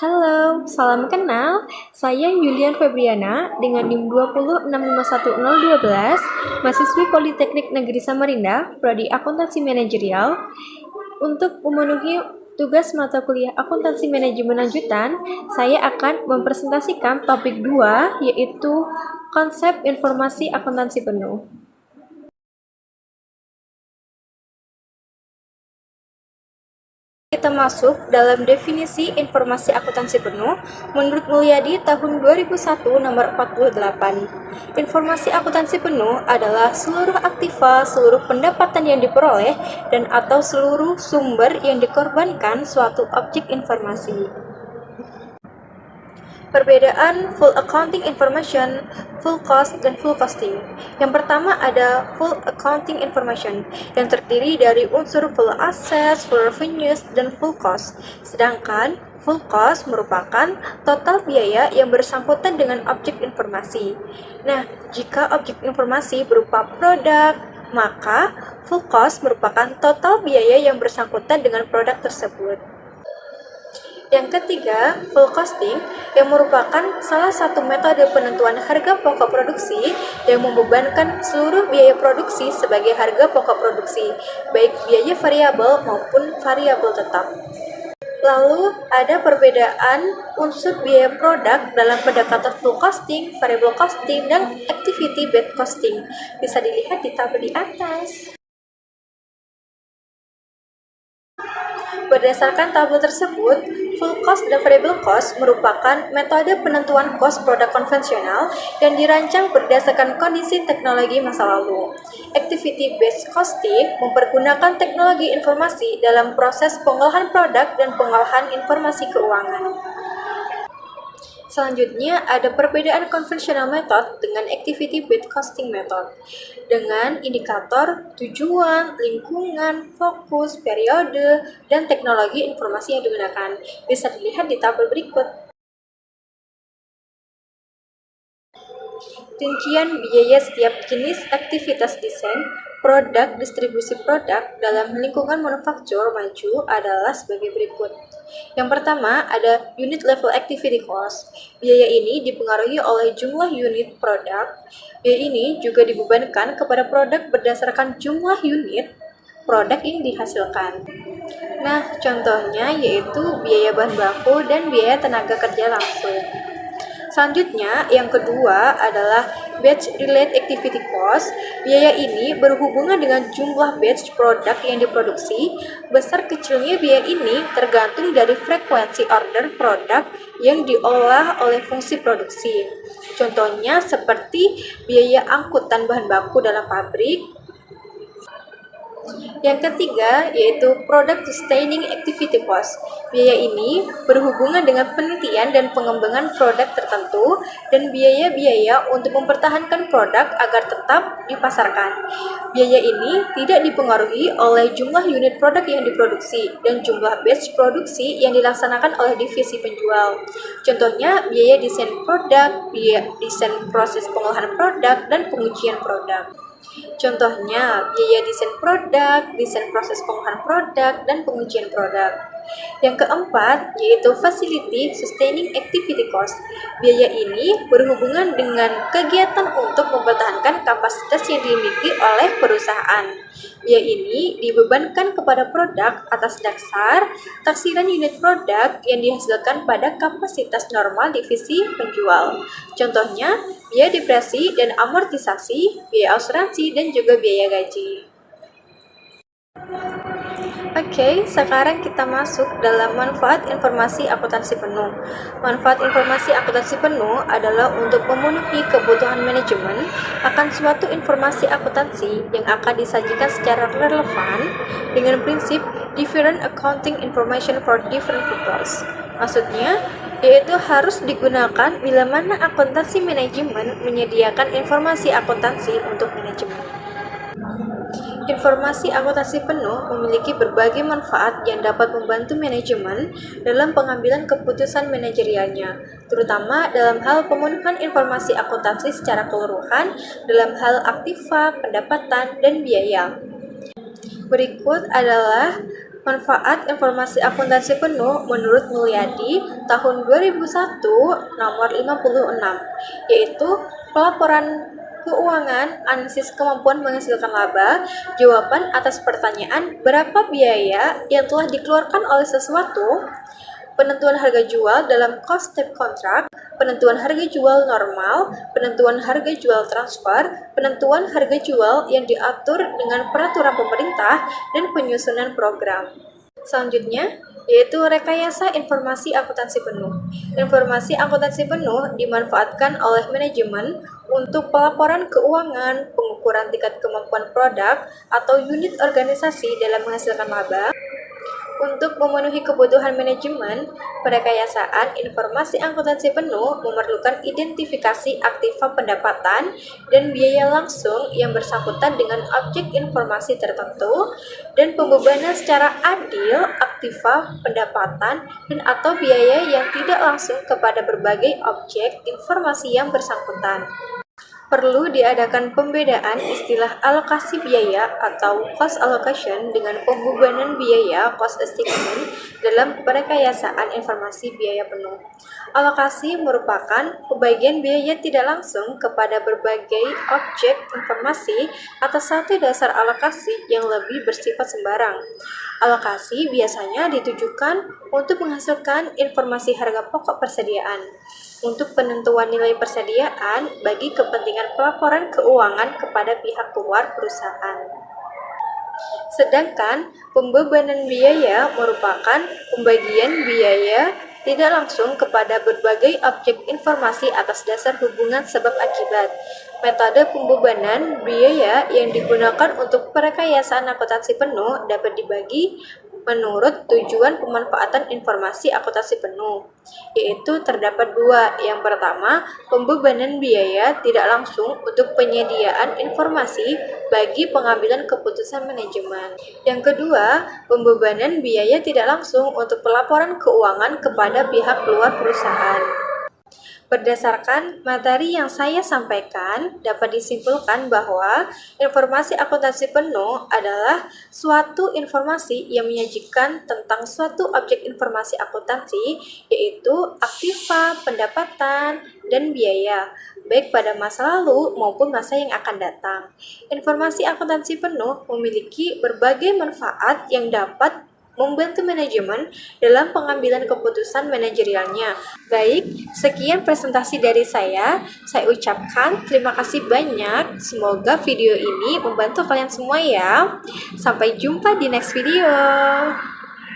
Halo, salam kenal. Saya Yulian Febriana dengan NIM 2065112, mahasiswi Politeknik Negeri Samarinda, Prodi Akuntansi Manajerial. Untuk memenuhi tugas mata kuliah Akuntansi Manajemen Lanjutan, saya akan mempresentasikan topik 2, yaitu konsep informasi akuntansi penuh. Kita masuk dalam definisi informasi akuntansi penuh menurut Mulyadi tahun 2001 nomor 48. Informasi akuntansi penuh adalah seluruh aktiva, seluruh pendapatan yang diperoleh, dan atau seluruh sumber yang dikorbankan suatu objek informasi. Perbedaan full accounting information, full cost, dan full costing. Yang pertama ada full accounting information, yang terdiri dari unsur full assets, full revenues, dan full cost. Sedangkan full cost merupakan total biaya yang bersangkutan dengan objek informasi. Nah, jika objek informasi berupa produk, maka full cost merupakan total biaya yang bersangkutan dengan produk tersebut. Yang ketiga, full costing, yang merupakan salah satu metode penentuan harga pokok produksi yang membebankan seluruh biaya produksi sebagai harga pokok produksi, baik biaya variabel maupun variabel tetap. Lalu, ada perbedaan unsur biaya produk dalam pendekatan full costing, variable costing, dan activity-based costing. Bisa dilihat di tabel di atas. Berdasarkan tabel tersebut, full cost dan variable cost merupakan metode penentuan cost produk konvensional yang dirancang berdasarkan kondisi teknologi masa lalu. Activity-based costing mempergunakan teknologi informasi dalam proses pengolahan produk dan pengolahan informasi keuangan. Selanjutnya, ada perbedaan konvensional method dengan activity-based costing method dengan indikator tujuan, lingkungan, fokus, periode, dan teknologi informasi yang digunakan. Bisa dilihat di tabel berikut. Rincian biaya setiap jenis aktivitas desain, produk, distribusi produk dalam lingkungan manufaktur maju adalah sebagai berikut. Yang pertama ada unit level activity cost. Biaya ini dipengaruhi oleh jumlah unit produk. Biaya ini juga dibebankan kepada produk berdasarkan jumlah unit produk yang dihasilkan. Nah, contohnya yaitu biaya bahan baku dan biaya tenaga kerja langsung. Selanjutnya, yang kedua adalah batch related activity cost. Biaya ini berhubungan dengan jumlah batch produk yang diproduksi. Besar kecilnya biaya ini tergantung dari frekuensi order produk yang diolah oleh fungsi produksi. Contohnya seperti biaya angkutan bahan baku dalam pabrik. Yang ketiga yaitu Product Sustaining Activity Cost. Biaya ini berhubungan dengan penelitian dan pengembangan produk tertentu dan biaya-biaya untuk mempertahankan produk agar tetap dipasarkan. Biaya ini tidak dipengaruhi oleh jumlah unit produk yang diproduksi dan jumlah batch produksi yang dilaksanakan oleh divisi penjual. Contohnya biaya desain produk, biaya desain proses pengolahan produk, dan pengujian produk. Contohnya, biaya desain produk, desain proses pengolahan produk, dan pengujian produk. Yang keempat, yaitu Facility Sustaining Activity Cost. Biaya ini berhubungan dengan kegiatan untuk mempertahankan kapasitas yang dimiliki oleh perusahaan. Biaya ini dibebankan kepada produk atas dasar taksiran unit produk yang dihasilkan pada kapasitas normal divisi penjual. Contohnya, biaya depresi dan amortisasi, biaya asuransi, dan juga biaya gaji. Oke, sekarang kita masuk dalam manfaat informasi akuntansi penuh. Manfaat informasi akuntansi penuh adalah untuk memenuhi kebutuhan manajemen akan suatu informasi akuntansi yang akan disajikan secara relevan dengan prinsip different accounting information for different purpose. Maksudnya, yaitu harus digunakan bila mana akuntansi manajemen menyediakan informasi akuntansi untuk manajemen. Informasi akuntansi penuh memiliki berbagai manfaat yang dapat membantu manajemen dalam pengambilan keputusan manajerialnya, terutama dalam hal pemenuhan informasi akuntansi secara keseluruhan dalam hal aktiva, pendapatan, dan biaya. Berikut adalah Manfaat informasi akuntansi penuh menurut Mulyadi tahun 2001 nomor 56, yaitu pelaporan keuangan, analisis kemampuan menghasilkan laba, jawaban atas pertanyaan berapa biaya yang telah dikeluarkan oleh sesuatu, penentuan harga jual dalam cost type contract, penentuan harga jual normal, penentuan harga jual transfer, penentuan harga jual yang diatur dengan peraturan pemerintah, dan penyusunan program. Selanjutnya, yaitu rekayasa informasi akuntansi penuh. Informasi akuntansi penuh dimanfaatkan oleh manajemen untuk pelaporan keuangan, pengukuran tingkat kemampuan produk atau unit organisasi dalam menghasilkan laba. Untuk memenuhi kebutuhan manajemen, perekayasaan informasi akuntansi penuh memerlukan identifikasi aktiva pendapatan dan biaya langsung yang bersangkutan dengan objek informasi tertentu dan pembebanan secara adil aktiva pendapatan dan atau biaya yang tidak langsung kepada berbagai objek informasi yang bersangkutan. Perlu diadakan pembedaan istilah alokasi biaya atau cost allocation dengan pembebanan biaya cost estimation dalam perekayasaan informasi biaya penuh. Alokasi merupakan pembagian biaya tidak langsung kepada berbagai objek informasi atas satu dasar alokasi yang lebih bersifat sembarang. Alokasi biasanya ditujukan untuk menghasilkan informasi harga pokok persediaan, untuk penentuan nilai persediaan bagi kepentingan pelaporan keuangan kepada pihak luar perusahaan. Sedangkan pembebanan biaya merupakan pembagian biaya tidak langsung kepada berbagai objek informasi atas dasar hubungan sebab akibat. Metode pembebanan biaya yang digunakan untuk perekayasaan akuntansi penuh dapat dibagi menurut tujuan pemanfaatan informasi akuntansi penuh, yaitu terdapat dua. Yang pertama, pembebanan biaya tidak langsung untuk penyediaan informasi bagi pengambilan keputusan manajemen. Yang kedua, pembebanan biaya tidak langsung untuk pelaporan keuangan kepada pihak luar perusahaan. Berdasarkan materi yang saya sampaikan, dapat disimpulkan bahwa informasi akuntansi penuh adalah suatu informasi yang menyajikan tentang suatu objek informasi akuntansi, yaitu aktiva, pendapatan, dan biaya, baik pada masa lalu maupun masa yang akan datang. Informasi akuntansi penuh memiliki berbagai manfaat yang dapat membantu manajemen dalam pengambilan keputusan manajerialnya. Baik, sekian presentasi dari saya ucapkan terima kasih banyak. Semoga video ini membantu kalian semua ya. Sampai jumpa di next video.